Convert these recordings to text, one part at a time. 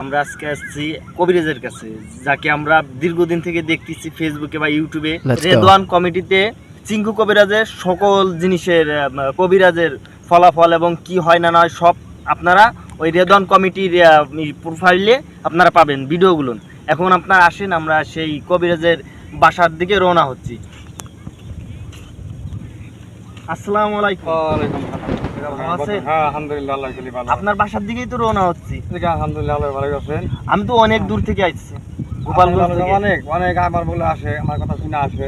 আমরা আজকে আসছি কবিরাজের কাছে, যাকে আমরা দীর্ঘদিন থেকে দেখতেছি ফেসবুকে বা ইউটিউবে। রেদওয়ান কমিটিতে চিঙ্কু কবিরাজের সকল জিনিসের কবিরাজের ফলাফল এবং কি হয় না নয় সব আপনারা ওই রেদওয়ান কমিটির প্রোফাইলে আপনারা পাবেন ভিডিওগুলো। এখন আপনারা আসেন, আমরা সেই কবিরাজের বাসার দিকে রওনা হচ্ছি। আসসালামু আলাইকুম। আপনার বাসার দিকেই তো রওনা হচ্ছি। আমি তো অনেক দূর থেকে আসছি, গোপালগঞ্জ থেকে। অনেক আমার বলে আসে, আমার কথা শুনে আসে।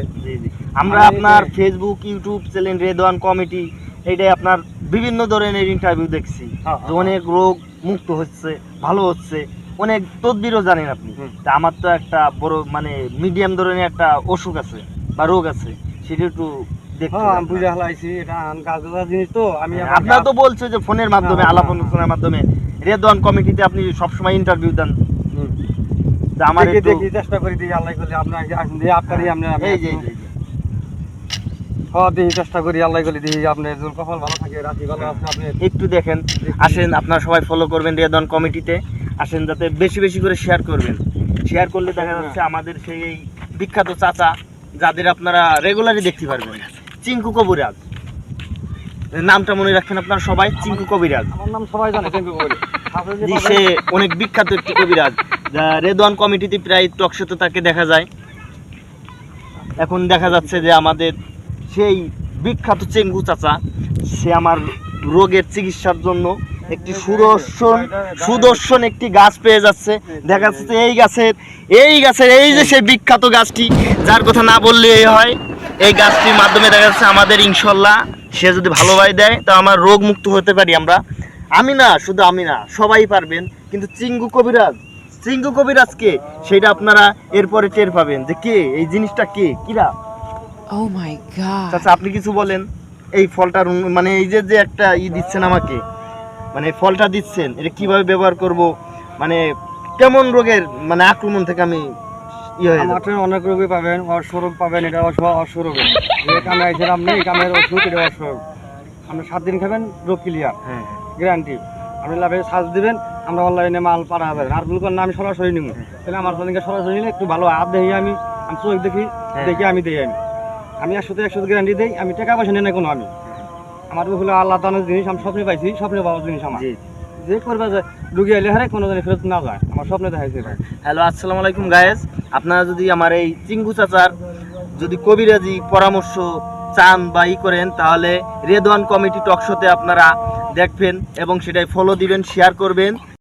আমরা আপনার Facebook YouTube channel Redwan committee, এইটাই আপনার বিভিন্ন ধরনের ইন্টারভিউ দেখছি, যে অনেক রোগ মুক্ত হচ্ছে, ভালো হচ্ছে, অনেক তদবিরও জানেন আপনি। তা আমার তো একটা বড় মিডিয়াম ধরনের একটা অসুখ আছে বা রোগ আছে, সেটা একটু আপনারা তো বলছে যে ফোনের মাধ্যমে আলাপ আলোচনার মাধ্যমে রেদওয়ান কমিটিতে আপনি সবসময় ইন্টারভিউ দেন। আমার চেষ্টা করি আল্লাহ করলে চেষ্টা করি আল্লাহ করলে দিই আপনার কপাল ভালো থাকে, রাশি ভালো আছে। আপনি একটু দেখেন, আসেন, আপনারা সবাই ফলো করবেন রেদওয়ান কমিটিতে, আসেন, যাতে বেশি বেশি করে শেয়ার করবেন। শেয়ার করলে দেখা যাচ্ছে আমাদের সেই বিখ্যাত চাচা, যাদের আপনারা রেগুলারই দেখতে পারবেন, চিঙ্কু কবিরাজ, নামটা মনে রাখেন আপনারা সবাই, চিঙ্কু কবিরাজ। আমার নাম সবাই জানে, চিঙ্কু কবিরাজ। সে অনেক বিখ্যাত একটি কবিরাজ, রেদওয়ান কমিটিতে প্রায় টকশোতে তাকে দেখা যায়। এখন দেখা যাচ্ছে যে আমাদের সেই বিখ্যাত চিঙ্কু চাচা, সে আমার রোগের চিকিৎসার জন্য একটি সুদর্শন একটি গাছ পেয়ে যাচ্ছে। দেখা যাচ্ছে এই গাছের এই যে সেই বিখ্যাত গাছটি, যার কথা না বললে হয়, এই গাছটির মাধ্যমে দেখা যাচ্ছে আমাদের ইনশাল্লাহ সে যদি ভালোভাবে দেয় তা আমার রোগ মুক্ত হতে পারি আমরা। আমি না, সবাই পারবেন, কিন্তু চিঙ্কু কবিরাজ কে, সেটা আপনারা এরপরে টের পাবেন যে কে এই জিনিসটা, কে কিরা। Oh my god. আচ্ছা, আপনি কিছু বলেন এই ফলটার, এই যে একটা দিচ্ছেন আমাকে, ফলটা দিচ্ছেন, এটা কিভাবে ব্যবহার করব, কেমন রোগের আক্রমণ থেকে আমি অনেক রোগী পাবেন, অসুরোগ পাবেন। এটা অসুরোগ, যে কামে আইছিলাম নেই, কামের ওষুধ, এটা অসুরোগ। আপনি 7 দিন খাবেন, রোগ ক্লিয়ার, গ্যারান্টি। আপনি লাভে সাজ দিবেন, আমরা অনলাইনে মাল পাঠা যাবেন। আর ভুল করেন না, আমি সরাসরি নিব, তাহলে আমার সরাসরি নিলে একটু ভালো হাত দেখি, আমি চোখ দেখি, আমি দিই। আমি 100% গ্যারান্টি দিই। আমি টাকা পয়সা নেই না কোনো, আমার হলো আল্লাহ তাআলার জিনিস, আমি স্বপ্নে পাইছি, স্বপ্নে পাওয়ার জিনিস আমার। যে করবে যে রুগী আইলে হারে কোনো জানি ফেরত না যায়, আমার স্বপ্নে দেখাইছে। হ্যালো, আসসালামু আলাইকুম গায়েস। আপনারা যদি আমার এই চিঙ্কু চাচার যদি কবিরাজি পরামর্শ চান বা করেন, তাহলে রেদওয়ান কমিটি টকশোতে আপনারা দেখবেন এবং সেটাই ফলো দিবেন, শেয়ার করবেন।